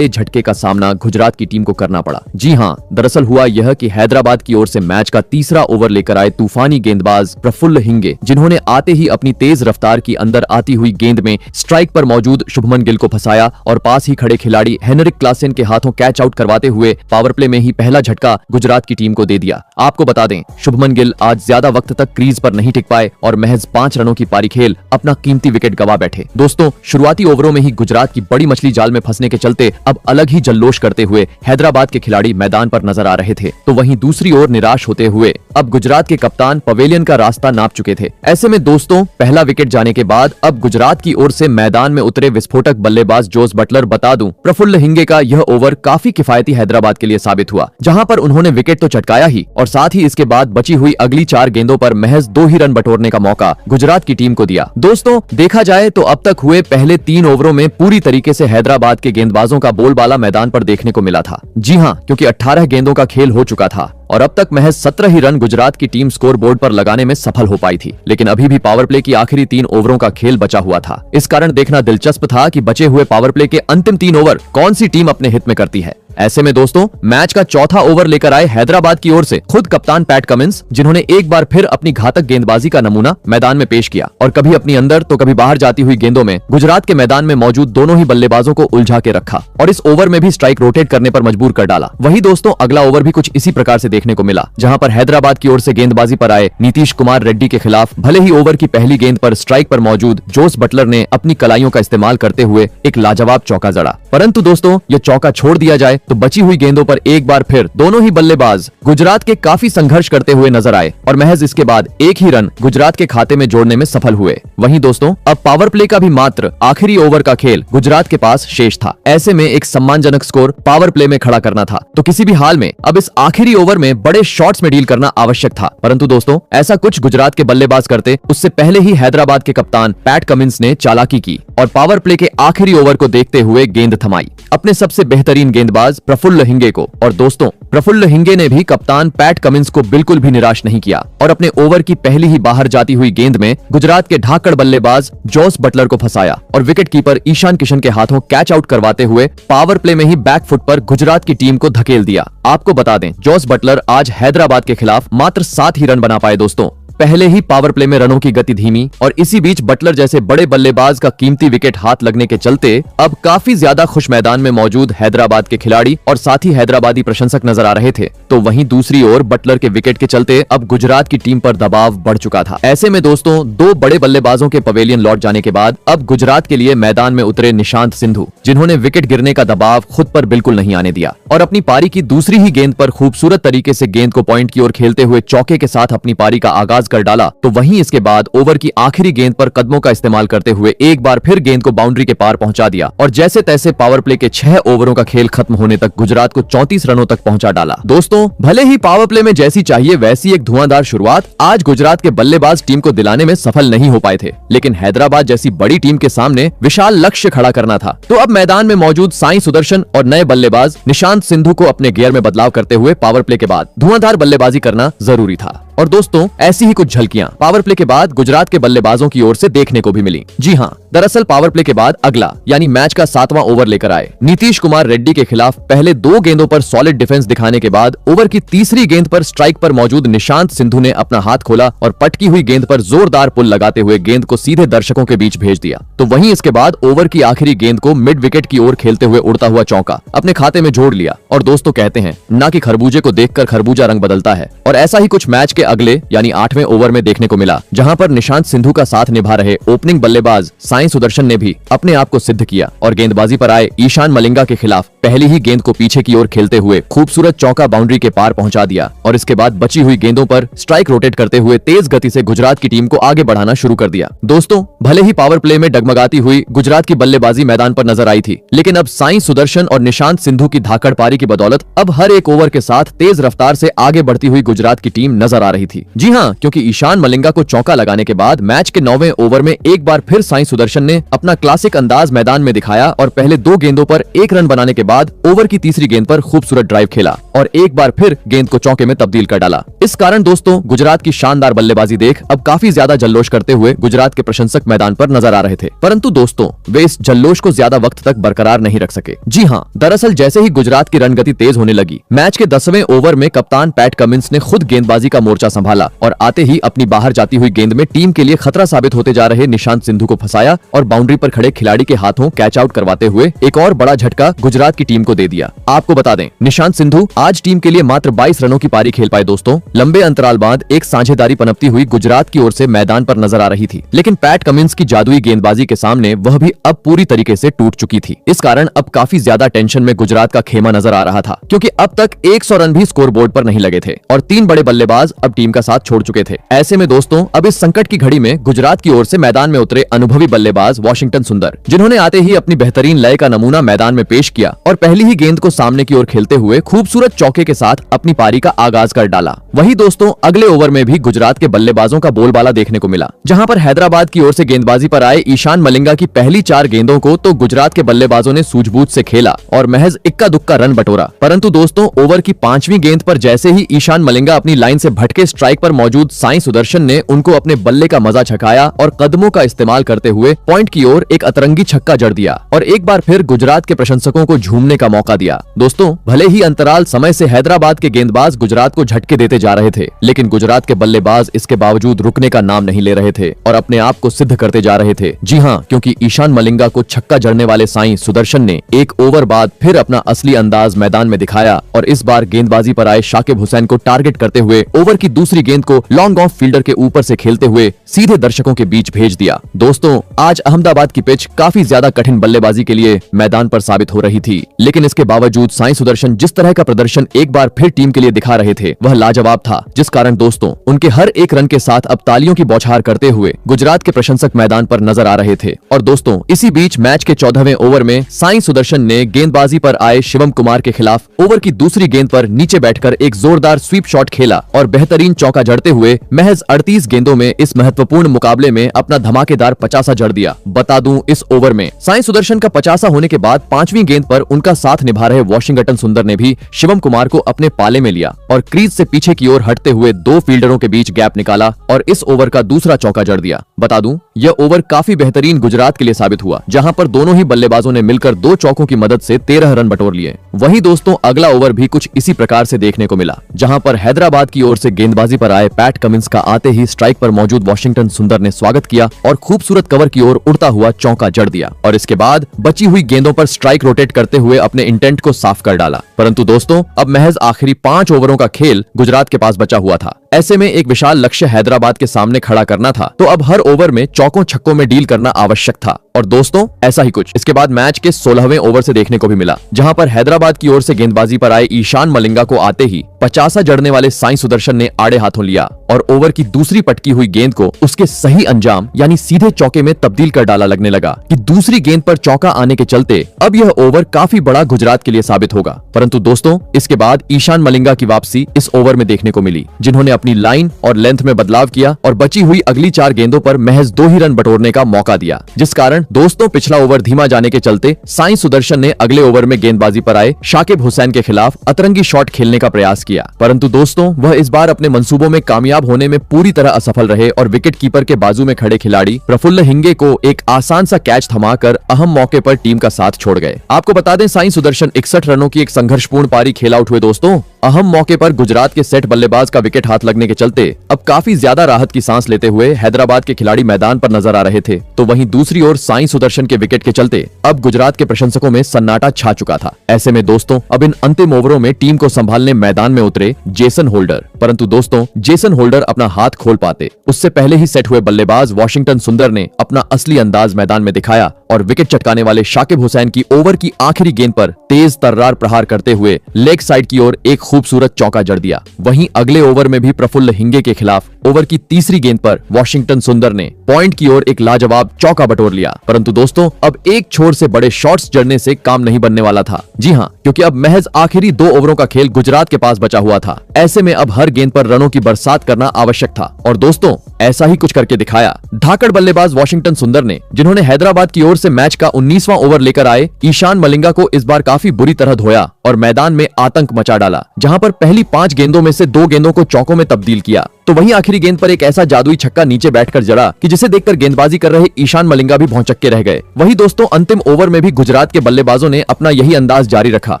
झटके का सामना गुजरात की टीम को करना पड़ा। जी हां, दरअसल हुआ यह कि हैदराबाद की ओर से मैच का तीसरा ओवर लेकर आए तूफानी गेंदबाज प्रफुल्ल हिंगे, जिन्होंने आते ही अपनी तेज रफ्तार की अंदर आती हुई गेंद में स्ट्राइक पर मौजूद शुभमन गिल को फंसाया और पास ही खड़े खिलाड़ी हेनरिक क्लासेन के हाथों कैच आउट करवाते हुए पावर प्ले में ही पहला झटका गुजरात की टीम को दे दिया। आपको बता दें, शुभमन गिल आज ज्यादा वक्त तक क्रीज पर नहीं टिक पाए और महज 5 रनों की पारी खेल अपना कीमती विकेट गवा बैठे। दोस्तों, शुरुआती ओवरों में ही गुजरात की बड़ी मछली जाल में फंसने के चलते अब अलग ही जल्लोश करते हुए हैदराबाद के खिलाड़ी मैदान पर नजर आ रहे थे, तो वहीं दूसरी ओर निराश होते हुए अब गुजरात के कप्तान पवेलियन का रास्ता नाप चुके थे। ऐसे में दोस्तों, पहला विकेट जाने के बाद अब गुजरात की ओर से मैदान में उतरे विस्फोटक बल्लेबाज जोस बटलर, बता दूं, प्रफुल्ल हिंगे का यह ओवर काफी किफायती हैदराबाद के लिए साबित हुआ, जहां पर उन्होंने विकेट तो चटकाया ही और साथ ही इसके बाद बची हुई अगली 4 गेंदों पर महज 2 ही रन बटोरने का मौका गुजरात की टीम को दिया। दोस्तों, देखा जाए तो अब तक हुए पहले 3 ओवरों में पूरी तरीके से हैदराबाद के गेंदबाजों का बोलबाला मैदान पर देखने को मिला था। जी हां, क्योंकि 18 गेंदों का खेल हो चुका था और अब तक महज 17 ही रन गुजरात की टीम स्कोर बोर्ड पर लगाने में सफल हो पाई थी, लेकिन अभी भी पावर प्ले की आखिरी 3 ओवरों का खेल बचा हुआ था। इस कारण देखना दिलचस्प था कि बचे हुए पावर प्ले के अंतिम 3 ओवर कौन सी टीम अपने हित में करती है। ऐसे में दोस्तों, मैच का चौथा ओवर लेकर आए हैदराबाद की ओर से खुद कप्तान पैट कमिंस, जिन्होंने एक बार फिर अपनी घातक गेंदबाजी का नमूना मैदान में पेश किया और कभी अपनी अंदर तो कभी बाहर जाती हुई गेंदों में गुजरात के मैदान में मौजूद दोनों ही बल्लेबाजों को उलझा के रखा और इस ओवर में भी स्ट्राइक रोटेट करने पर मजबूर कर डाला। वही दोस्तों, अगला ओवर भी कुछ इसी प्रकार से देखने को मिला, जहां पर हैदराबाद की ओर से गेंदबाजी पर आए नीतीश कुमार रेड्डी के खिलाफ भले ही ओवर की पहली गेंद पर स्ट्राइक पर मौजूद जोस बटलर ने अपनी कलाइयों का इस्तेमाल करते हुए एक लाजवाब चौका जड़ा, परंतु दोस्तों, ये चौका छोड़ दिया जाए तो बची हुई गेंदों पर एक बार फिर दोनों ही बल्लेबाज गुजरात के काफी संघर्ष करते हुए नजर आए और महज इसके बाद 1 ही रन गुजरात के खाते में जोड़ने में सफल हुए। वहीं दोस्तों, अब पावर प्ले का भी मात्र आखिरी ओवर का खेल गुजरात के पास शेष था। ऐसे में एक सम्मानजनक स्कोर पावर प्ले में खड़ा करना था, तो किसी भी हाल में अब इस आखिरी ओवर में बड़े शॉट्स में डील करना आवश्यक था, परंतु दोस्तों, ऐसा कुछ गुजरात के बल्लेबाज करते उससे पहले ही हैदराबाद के कप्तान पैट कमिंस ने चालाकी की और पावर प्ले के आखिरी ओवर को देखते हुए गेंद थमाई अपने सबसे बेहतरीन गेंदबाज प्रफुल्ल हिंगे को। और दोस्तों, प्रफुल्ल हिंगे ने भी कप्तान पैट कमिंस को बिल्कुल भी निराश नहीं किया और अपने ओवर की पहली ही बाहर जाती हुई गेंद में गुजरात के ढाकड़ बल्लेबाज जोस बटलर को फंसाया और विकेट कीपर ईशान किशन के हाथों कैच आउट करवाते हुए पावर प्ले में ही बैक फुट पर गुजरात की टीम को धकेल दिया। आपको बता दें, जोस बटलर आज हैदराबाद के खिलाफ मात्र 7 ही रन बना पाए। दोस्तों, पहले ही पावर प्ले में रनों की गति धीमी और इसी बीच बटलर जैसे बड़े बल्लेबाज का कीमती विकेट हाथ लगने के चलते अब काफी ज्यादा खुश मैदान में मौजूद हैदराबाद के खिलाड़ी और साथ ही हैदराबादी प्रशंसक नजर आ रहे थे, तो वहीं दूसरी ओर बटलर के विकेट के चलते अब गुजरात की टीम पर दबाव बढ़ चुका था। ऐसे में दोस्तों, 2 बड़े बल्लेबाजों के पवेलियन लौट जाने के बाद अब गुजरात के लिए मैदान में उतरे निशांत सिंधु, जिन्होंने विकेट गिरने का दबाव खुद पर बिल्कुल नहीं आने दिया और अपनी पारी की दूसरी ही गेंद पर खूबसूरत तरीके से गेंद को पॉइंट की ओर खेलते हुए चौके के साथ अपनी पारी का आगाज कर डाला। तो वहीं इसके बाद ओवर की आखिरी गेंद पर कदमों का इस्तेमाल करते हुए एक बार फिर गेंद को बाउंड्री के पार पहुंचा दिया और जैसे तैसे पावर प्ले के 6 ओवरों का खेल खत्म होने तक गुजरात को 34 रनों तक पहुंचा डाला। दोस्तों, भले ही पावर प्ले में जैसी चाहिए वैसी एक धुआंधार शुरुआत आज गुजरात के बल्लेबाज टीम को दिलाने में सफल नहीं हो पाए थे, लेकिन हैदराबाद जैसी बड़ी टीम के सामने विशाल लक्ष्य खड़ा करना था, तो अब मैदान में मौजूद साई सुदर्शन और नए बल्लेबाज निशांत सिंधु को अपने गियर में बदलाव करते हुए पावर प्ले के बाद धुआंधार बल्लेबाजी करना जरूरी था। और दोस्तों, ऐसी ही कुछ झलकियां पावर प्ले के बाद गुजरात के बल्लेबाजों की ओर से देखने को भी मिली। जी हां, दरअसल पावर प्ले के बाद अगला यानी मैच का 7वां ओवर लेकर आए नीतीश कुमार रेड्डी के खिलाफ पहले 2 गेंदों पर सॉलिड डिफेंस दिखाने के बाद ओवर की तीसरी गेंद पर स्ट्राइक पर मौजूद निशांत सिंधु ने अपना हाथ खोला और पटकी हुई गेंद पर जोरदार पुल लगाते हुए गेंद को सीधे दर्शकों के बीच भेज दिया। तो वहीं इसके बाद ओवर की आखिरी गेंद को मिड विकेट की ओर खेलते हुए उड़ता हुआ चौका अपने खाते में जोड़ लिया। और दोस्तों, कहते हैं ना कि खरबूजे को देखकर खरबूजा रंग बदलता है, और ऐसा ही कुछ मैच के अगले यानी 8वें ओवर में देखने को मिला, जहां पर निशांत सिंधु का साथ निभा रहे ओपनिंग बल्लेबाज साई सुदर्शन ने भी अपने आप को सिद्ध किया और गेंदबाजी पर आए ईशान मलिंगा के खिलाफ पहली ही गेंद को पीछे की ओर खेलते हुए खूबसूरत चौका बाउंड्री के पार पहुंचा दिया और इसके बाद बची हुई गेंदों पर स्ट्राइक रोटेट करते हुए तेज गति से गुजरात की टीम को आगे बढ़ाना शुरू कर दिया। दोस्तों, भले ही पावर प्ले में डगमगाती हुई गुजरात की बल्लेबाजी मैदान पर नजर आई थी, लेकिन अब साई सुदर्शन और निशांत सिंधु की धाकड़ पारी की बदौलत अब हर एक ओवर के साथ तेज रफ्तार से आगे बढ़ती हुई गुजरात की टीम नजर आ रही थी। जी हाँ, क्योंकि ईशान मलिंगा को चौका लगाने के बाद मैच के 9वें ओवर में एक बार फिर साई सुदर्शन ने अपना क्लासिक अंदाज मैदान में दिखाया और पहले 2 गेंदों पर 1 रन बनाने के बाद ओवर की तीसरी गेंद पर खूबसूरत ड्राइव खेला और एक बार फिर गेंद को चौके में तब्दील कर डाला। इस कारण दोस्तों गुजरात की शानदार बल्लेबाजी देख अब काफी ज्यादा जल्लोश करते हुए गुजरात के प्रशंसक मैदान पर नजर आ रहे थे, परंतु दोस्तों वे इस जल्लोश को ज्यादा वक्त तक बरकरार नहीं रख सके। जी हाँ, दरअसल जैसे ही गुजरात की रन गति तेज होने लगी, मैच के 10वें ओवर में कप्तान पैट कमिंस ने खुद गेंदबाजी का मोर्चा संभाला और आते ही अपनी बाहर जाती हुई गेंद में टीम के लिए खतरा साबित होते जा रहे निशांत सिंधु को फंसाया और बाउंड्री पर खड़े खिलाड़ी के हाथों कैच आउट करवाते हुए एक और बड़ा झटका गुजरात की टीम को दे दिया। आपको बता दें, निशांत सिंधु आज टीम के लिए मात्र 22 रनों की पारी खेल पाए। दोस्तों लंबे अंतराल बाद एक साझेदारी पनपती हुई गुजरात की ओर से मैदान पर नजर आ रही थी, लेकिन पैट कमिंस की जादुई गेंदबाजी के सामने वह भी अब पूरी तरीके से टूट चुकी थी। इस कारण अब काफी ज्यादा टेंशन में गुजरात का खेमा नजर आ रहा था, क्योंकि अब तक 100 रन भी स्कोर बोर्ड पर नहीं लगे थे और 3 बड़े बल्लेबाज अब टीम का साथ छोड़ चुके थे। ऐसे में दोस्तों अब इस संकट की घड़ी में गुजरात की ओर से मैदान में उतरे अनुभवी बल्लेबाज वाशिंगटन सुंदर, जिन्होंने आते ही अपनी बेहतरीन लय का नमूना मैदान में पेश किया और पहली ही गेंद को सामने की ओर खेलते हुए खूबसूरत चौके के साथ अपनी पारी का आगाज कर डाला। वहीं दोस्तों अगले ओवर में भी गुजरात के बल्लेबाजों का बोलबाला देखने को मिला, जहां पर हैदराबाद की ओर से गेंदबाजी पर आए ईशान मलिंगा की पहली 4 गेंदों को तो गुजरात के बल्लेबाजों ने सूझबूझ से खेला और महज इक्का दुक्का रन बटोरा, परंतु दोस्तों ओवर की 5वीं गेंद पर जैसे ही ईशान मलिंगा अपनी लाइन से भटके स्ट्राइक पर मौजूद साई सुदर्शन ने उनको अपने बल्ले का मजा छकाया और कदमों का इस्तेमाल करते हुए पॉइंट की ओर एक अतरंगी छक्का जड़ दिया और एक बार फिर गुजरात के प्रशंसकों को झूमने का मौका दिया। दोस्तों भले ही अंतराल समय से हैदराबाद के गेंदबाज गुजरात को झटके देते जा रहे थे, लेकिन गुजरात के बल्लेबाज इसके बावजूद रुकने का नाम नहीं ले रहे थे और अपने आप को सिद्ध करते जा रहे थे। जी हाँ, क्योंकि ईशान मलिंगा को छक्का जड़ने वाले साई सुदर्शन ने एक ओवर बाद फिर अपना असली अंदाज मैदान में दिखाया और इस बार गेंदबाजी पर आए शाकिब हुसैन को टारगेट करते हुए ओवर की दूसरी गेंद को लॉन्ग ऑफ फील्डर के ऊपर से खेलते हुए सीधे दर्शकों के बीच भेज दिया। दोस्तों आज अहमदाबाद की पिच काफी ज्यादा कठिन बल्लेबाजी के लिए मैदान पर साबित हो रही थी, लेकिन इसके बावजूद साई सुदर्शन जिस तरह का प्रदर्शन एक बार फिर टीम के लिए दिखा रहे थे वह लाजवाब था, जिस कारण दोस्तों उनके हर एक रन के साथ अब तालियों की बौछार करते हुए गुजरात के प्रशंसक मैदान पर नजर आ रहे थे। और दोस्तों इसी बीच मैच के 14वें ओवर में साई सुदर्शन ने गेंदबाजी पर आए शिवम कुमार के खिलाफ ओवर की दूसरी गेंद पर नीचे बैठकर एक जोरदार स्वीप शॉट खेला और बेहतरीन चौका जड़ते हुए महज 38 गेंदों में इस महत्वपूर्ण मुकाबले में अपना धमाकेदार 50 जड़ दिया। बता दूं इस ओवर में साई सुदर्शन का 50 होने के बाद 5वीं गेंद पर उनका साथ निभा रहे वाशिंगटन सुंदर ने भी शिवम कुमार को अपने पाले में लिया और क्रीज से पीछे की ओर हटते हुए 2 फील्डरों के बीच गैप निकाला और इस ओवर का दूसरा चौका जड़ दिया। बता दूं यह ओवर काफी बेहतरीन गुजरात के लिए साबित हुआ, जहां पर दोनों ही बल्लेबाजों ने मिलकर 2 चौकों की मदद से 13 रन बटोर लिए। वहीं दोस्तों अगला ओवर भी कुछ इसी प्रकार से देखने को मिला, जहां पर हैदराबाद की ओर से गेंदबाजी पर आए पैट कमिंस का आते ही स्ट्राइक पर मौजूद वाशिंगटन सुंदर ने स्वागत किया और खूबसूरत कवर की ओर उड़ता हुआ चौका जड़ दिया और इसके बाद बची हुई गेंदों पर स्ट्राइक रोटेट करते हुए अपने इंटेंट को साफ कर डाला। परंतु दोस्तों अब महज आखिरी 5 ओवरों का खेल गुजरात के पास बचा हुआ था। ऐसे में एक विशाल लक्ष्य हैदराबाद के सामने खड़ा करना था, तो अब हर ओवर में चौकों छक्कों में डील करना आवश्यक था। और दोस्तों ऐसा ही कुछ इसके बाद मैच के 16वें ओवर से देखने को भी मिला, जहां पर हैदराबाद की ओर से गेंदबाजी पर आए ईशान मलिंगा को आते ही 50 जड़ने वाले साई सुदर्शन ने आड़े हाथों लिया और ओवर की दूसरी पटकी हुई गेंद को उसके सही अंजाम यानी सीधे चौके में तब्दील कर डाला। लगने लगा कि दूसरी गेंद पर चौका आने के चलते अब यह ओवर काफी बड़ा गुजरात के लिए साबित होगा। परंतु दोस्तों इसके बाद ईशान मलिंगा की वापसी इस ओवर में देखने को मिली, जिन्होंने अपनी लाइन और लेंथ में बदलाव किया और बची हुई अगली 4 गेंदों पर महज 2 ही रन बटोरने का मौका दिया, जिस कारण दोस्तों पिछला ओवर धीमा जाने के चलते साई सुदर्शन ने अगले ओवर में गेंदबाजी पर आए शाकिब हुसैन के खिलाफ अतरंगी शॉट खेलने का प्रयास किया। परंतु दोस्तों वह इस बार अपने मंसूबों में कामयाब होने में पूरी तरह असफल रहे और विकेट कीपर के बाजू में खड़े खिलाड़ी प्रफुल्ल हिंगे को एक आसान सा कैच थमाकर अहम मौके पर टीम का साथ छोड़ गए। आपको बता दें साई सुदर्शन 61 रनों की एक संघर्षपूर्ण पारी खेल आउट हुए। दोस्तों अहम मौके पर गुजरात के सेट बल्लेबाज का विकेट हाथ लगने के चलते अब काफी ज्यादा राहत की सांस लेते हुए हैदराबाद के खिलाड़ी मैदान पर नजर आ रहे थे, तो वहीं दूसरी ओर साई सुदर्शन के विकेट के चलते अब गुजरात के प्रशंसकों में सन्नाटा छा चुका था। ऐसे में दोस्तों अब इन अंतिम ओवरों में टीम को संभालने मैदान में उतरे जेसन होल्डर, परंतु दोस्तों जेसन होल्डर अपना हाथ खोल पाते उससे पहले ही सेट हुए बल्लेबाज वाशिंगटन सुंदर ने अपना असली अंदाज मैदान में दिखाया और विकेट चटकाने वाले शाकिब हुसैन की ओवर की आखिरी गेंद पर तेज तर्रार प्रहार करते हुए लेग साइड की ओर एक खूबसूरत चौका जड़ दिया। वहीं अगले ओवर में भी प्रफुल्ल हिंगे के खिलाफ ओवर की तीसरी गेंद पर वाशिंगटन सुंदर ने पॉइंट की ओर एक लाजवाब चौका बटोर लिया। परंतु दोस्तों अब एक छोर से बड़े शॉट्स जड़ने से काम नहीं बनने वाला था। जी हां, क्योंकि अब महज आखिरी 2 ओवरों का खेल गुजरात के पास बचा हुआ था। ऐसे में अब हर गेंद पर रनों की बरसात करना आवश्यक था और दोस्तों ऐसा ही कुछ करके दिखाया। धाकड़ बल्लेबाज वाशिंगटन सुंदर ने, जिन्होंने हैदराबाद की ओर से मैच का 19वां ओवर लेकर आए ईशान मलिंगा को इस बार काफी बुरी तरह धोया और मैदान में आतंक मचा डाला, जहां पर पहली 5 गेंदों में से 2 गेंदों को चौकों में तब्दील किया। तो वहीं आखिरी गेंद पर एक ऐसा जादुई छक्का नीचे बैठकर जड़ा कि जिसे देखकर गेंदबाजी कर रहे ईशान मलिंगा भी भौंचक्के रह गए। वहीं दोस्तों अंतिम ओवर में भी गुजरात के बल्लेबाजों ने अपना यही अंदाज जारी रखा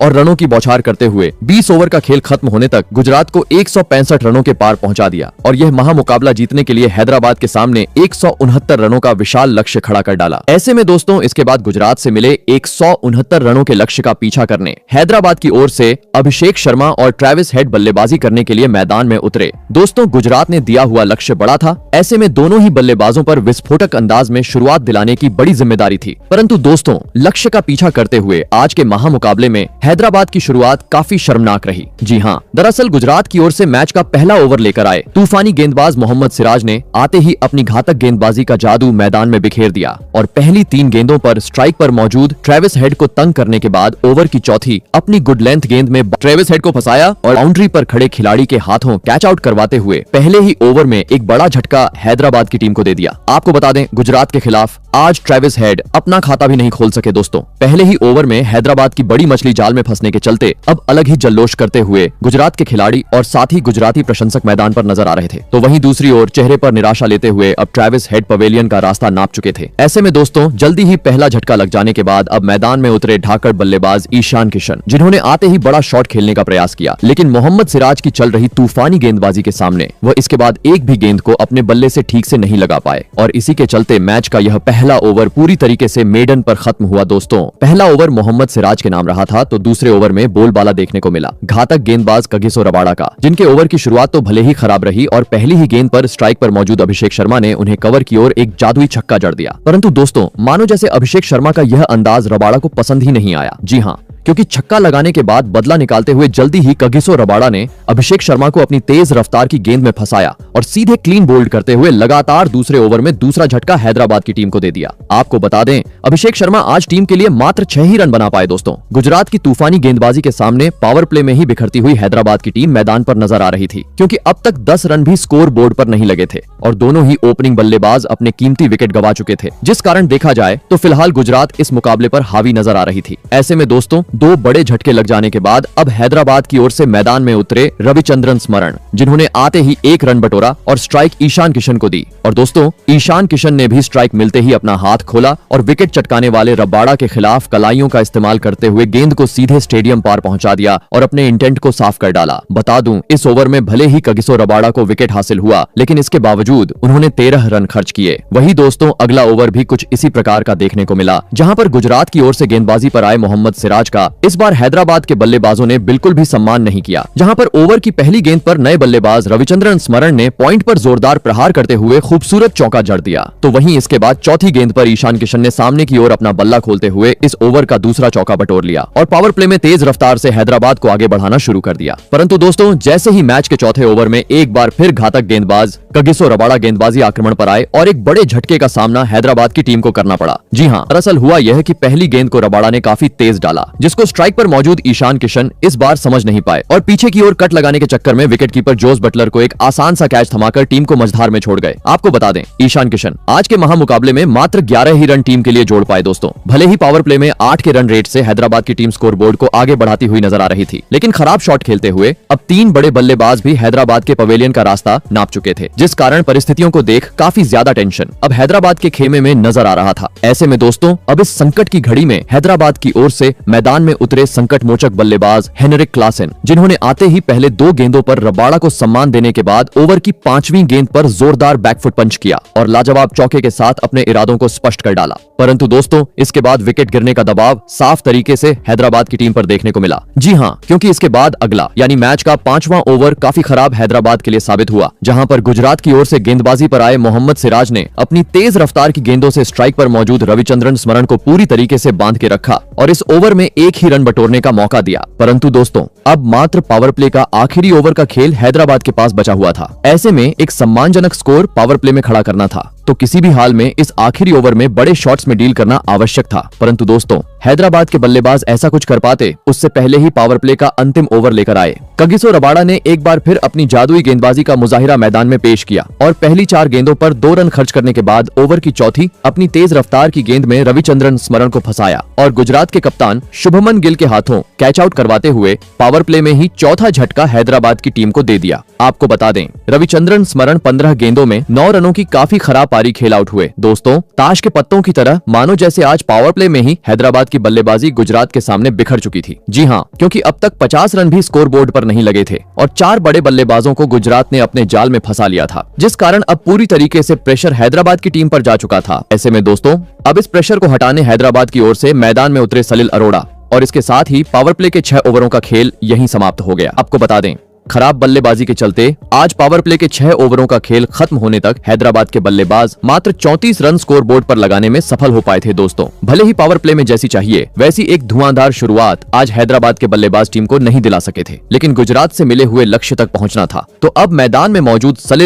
और रनों की बौछार करते हुए 20 ओवर का खेल खत्म होने तक गुजरात को 165 रनों के पार पहुंचा दिया और यह महामुकाबला जीतने के लिए हैदराबाद के सामने 169 रनों का विशाल लक्ष्य खड़ा कर डाला। ऐसे में दोस्तों इसके बाद गुजरात से मिले 169 रनों के लक्ष्य का पीछा करने हैदराबाद की ओर से अभिषेक शर्मा और ट्रेविस हेड बल्लेबाजी करने के लिए मैदान में उतरे। दोस्तों गुजरात ने दिया हुआ लक्ष्य बड़ा था, ऐसे में दोनों ही बल्लेबाजों पर विस्फोटक अंदाज में शुरुआत दिलाने की बड़ी जिम्मेदारी थी। परंतु दोस्तों लक्ष्य का पीछा करते हुए आज के महामुकाबले में हैदराबाद की शुरुआत काफी शर्मनाक रही। जी हाँ, दरअसल गुजरात की ओर से मैच का पहला ओवर लेकर आए तूफानी गेंदबाज मोहम्मद सिराज ने आते ही अपनी घातक गेंदबाजी का जादू मैदान में बिखेर दिया और पहली 3 गेंदों पर स्ट्राइक पर मौजूद ट्रेविस हेड को तंग करने के बाद ओवर की चौथी अपनी गुड लेंथ गेंद में ट्रेविस हेड को फंसाया और बाउंड्री पर खड़े खिलाड़ी के हाथों कैच आउट करवाते हुए पहले ही ओवर में एक बड़ा झटका हैदराबाद की टीम को दे दिया। आपको बता दें गुजरात के खिलाफ आज ट्रेविस हेड अपना खाता भी नहीं खोल सके। दोस्तों पहले ही ओवर में हैदराबाद की बड़ी मछली जाल में फंसने के चलते अब अलग ही जल्लोष करते हुए गुजरात के खिलाड़ी और साथ ही गुजराती प्रशंसक मैदान पर नजर आ रहे थे। तो वहीं दूसरी ओर चेहरे पर निराशा लेते हुए अब ट्रेविस हेड पवेलियन का रास्ता नाप चुके थे। ऐसे में दोस्तों जल्दी ही पहला झटका लग जाने के बाद अब मैदान में उतरे धाकड़ बल्लेबाज ईशान किशन, जिन्होंने आते ही बड़ा शॉट खेलने का प्रयास किया, लेकिन मोहम्मद सिराज की चल रही तूफानी गेंदबाजी के सामने वह इसके बाद एक भी गेंद को अपने बल्ले से ठीक से नहीं लगा पाए और इसी के चलते मैच का यह पहला ओवर पूरी तरीके से मेडन पर खत्म हुआ। दोस्तों पहला ओवर मोहम्मद सिराज के नाम रहा था तो दूसरे ओवर में बोलबाला देखने को मिला घातक गेंदबाज कगिसो रबाड़ा का, जिनके ओवर की शुरुआत तो भले ही खराब रही और पहली ही गेंद पर स्ट्राइक पर मौजूद अभिषेक शर्मा ने उन्हें कवर की ओर एक जादुई छक्का जड़ दिया। परंतु दोस्तों मानो जैसे अभिषेक शर्मा का यह अंदाज रबाड़ा को पसंद ही नहीं आया। जी हाँ, क्योंकि छक्का लगाने के बाद बदला निकालते हुए जल्दी ही कगिसो रबाड़ा ने अभिषेक शर्मा को अपनी तेज रफ्तार की गेंद में फंसाया और सीधे क्लीन बोल्ड करते हुए लगातार दूसरे ओवर में दूसरा झटका हैदराबाद की टीम को दे दिया। आपको बता दें अभिषेक शर्मा आज टीम के लिए मात्र 6 ही रन बना पाए। दोस्तों गुजरात की तूफानी गेंदबाजी के सामने पावर प्ले में ही बिखरती हुई हैदराबाद की टीम मैदान पर नजर आ रही थी, क्योंकि अब तक 10 रन भी स्कोर बोर्ड पर नहीं लगे थे और दोनों ही ओपनिंग बल्लेबाज अपने कीमती विकेट गंवा चुके थे, जिस कारण देखा जाए तो फिलहाल गुजरात इस मुकाबले पर हावी नजर आ रही थी। ऐसे में दोस्तों 2 बड़े झटके लग जाने के बाद अब हैदराबाद की ओर से मैदान में उतरे रविचंद्रन स्मरण, जिन्होंने आते ही 1 रन बटोरा और स्ट्राइक ईशान किशन को दी। और दोस्तों ईशान किशन ने भी स्ट्राइक मिलते ही अपना हाथ खोला और विकेट चटकाने वाले रबाड़ा के खिलाफ कलाइयों का इस्तेमाल करते हुए गेंद को सीधे स्टेडियम पार पहुंचा दिया और अपने इंटेंट को साफ कर डाला। बता दूं इस ओवर में भले ही कगिसो रबाड़ा को विकेट हासिल हुआ, लेकिन इसके बावजूद उन्होंने 13 रन खर्च किए। वही दोस्तों अगला ओवर भी कुछ इसी प्रकार का देखने को मिला, जहां पर गुजरात की ओर से गेंदबाजी पर आए मोहम्मद सिराज का इस बार हैदराबाद के बल्लेबाजों ने बिल्कुल भी सम्मान नहीं किया, जहां पर ओवर की पहली गेंद पर नए बल्लेबाज रविचंद्रन स्मरण ने पॉइंट पर जोरदार प्रहार करते हुए खूबसूरत चौका जड़ दिया। तो वहीं इसके बाद चौथी गेंद पर ईशान किशन ने सामने की ओर अपना बल्ला खोलते हुए इस ओवर का दूसरा चौका बटोर लिया और पावर प्ले में तेज रफ्तार से हैदराबाद को आगे बढ़ाना शुरू कर दिया। परंतु दोस्तों जैसे ही मैच के चौथे ओवर में एक बार फिर घातक गेंदबाज कगिसो रबाड़ा गेंदबाजी आक्रमण पर आए और एक बड़े झटके का सामना हैदराबाद की टीम को करना पड़ा। जी हाँ, दरअसल हुआ यह कि पहली गेंद को रबाड़ा ने काफी तेज डाला, जिसको स्ट्राइक पर मौजूद ईशान किशन इस बार समझ नहीं पाए और पीछे की ओर कट लगाने के चक्कर में विकेटकीपर जोस बटलर को एक आसान सा कैच थमाकर टीम को मझधार में छोड़ गए। आपको बता दें ईशान किशन आज के महामुकाबले में मात्र 11 ही रन टीम के लिए जोड़ पाए। दोस्तों भले ही पावर प्ले में 8 के रन रेट से हैदराबाद की टीम स्कोर बोर्ड को आगे बढ़ाती हुई नजर आ रही थी, लेकिन खराब शॉट खेलते हुए अब 3 बड़े बल्लेबाज भी हैदराबाद के पवेलियन का रास्ता नाप चुके थे, जिस कारण परिस्थितियों को देख काफी ज्यादा टेंशन अब हैदराबाद के खेमे में नजर आ रहा था। ऐसे में दोस्तों अब इस संकट की घड़ी में हैदराबाद की ओर से मैदान में उतरे संकट मोचक बल्लेबाज हेनरिक क्लासेन, जिन्होंने आते ही पहले 2 गेंदों पर रबाड़ा को सम्मान देने के बाद ओवर की 5वीं गेंद पर जोरदार बैकफुट पंच किया और लाजवाब चौके के साथ अपने इरादों को स्पष्ट कर डाला। परंतु दोस्तों इसके बाद विकेट गिरने का दबाव साफ तरीके से हैदराबाद की टीम पर देखने को मिला। जी हाँ, क्योंकि इसके बाद अगला यानी मैच का 5वां ओवर काफी खराब हैदराबाद के लिए साबित हुआ, जहां पर गुजरात की ओर से गेंदबाजी पर आए मोहम्मद सिराज ने अपनी तेज रफ्तार की गेंदों से स्ट्राइक पर मौजूद रविचंद्रन स्मरण को पूरी तरीके से बांध के रखा और इस ओवर में 1 ही रन बटोरने का मौका दिया। परंतु दोस्तों अब मात्र पावर प्ले का आखिरी ओवर का खेल हैदराबाद के पास बचा हुआ था। ऐसे में एक सम्मानजनक स्कोर पावर प्ले में खड़ा करना था, तो किसी भी हाल में इस आखिरी ओवर में बड़े शॉट्स में डील करना आवश्यक था। परंतु दोस्तों हैदराबाद के बल्लेबाज ऐसा कुछ कर पाते उससे पहले ही पावर प्ले का अंतिम ओवर लेकर आए। कगिसो रबाडा ने एक बार फिर अपनी जादुई गेंदबाजी का मुजाहिरा मैदान में पेश किया और पहली 4 गेंदों पर 2 रन खर्च करने के बाद ओवर की चौथी अपनी तेज रफ्तार की गेंद में रविचंद्रन स्मरण को फंसाया और गुजरात के कप्तान शुभमन गिल के हाथों कैच आउट करवाते हुए पावर प्ले में ही चौथा झटका हैदराबाद की टीम को दे दिया। आपको बता दें, रविचंद्रन स्मरण 15 गेंदों में 9 रनों की काफी खराब पारी खेल आउट हुए। दोस्तों, ताश के पत्तों की तरह मानो जैसे आज पावर प्ले में ही हैदराबाद की बल्लेबाजी गुजरात के सामने बिखर चुकी थी। जी हाँ, क्योंकि अब तक 50 रन भी स्कोर बोर्ड पर नहीं लगे थे और 4 बड़े बल्लेबाजों को गुजरात ने अपने जाल में फंसा लिया था, जिस कारण अब पूरी तरीके से प्रेशर हैदराबाद की टीम पर जा चुका था। ऐसे में दोस्तों, अब इस प्रेशर को हटाने हैदराबाद की ओर से मैदान में उतरे सलील अरोड़ा और इसके साथ ही पावर प्ले के 6 ओवरों का खेल यहीं समाप्त हो गया। आपको बता दें, खराब बल्लेबाजी के चलते आज पावर प्ले के 6 ओवरों का खेल खत्म होने तक हैदराबाद के बल्लेबाज मात्र 34 रन स्कोर बोर्ड पर लगाने में सफल हो पाए थे। दोस्तों, भले ही पावर प्ले में जैसी चाहिए वैसी एक धुआंधार शुरुआत आज हैदराबाद के बल्लेबाज टीम को नहीं दिला सके थे, लेकिन गुजरात से मिले हुए लक्ष्य तक पहुंचना था। तो अब मैदान में मौजूद सलील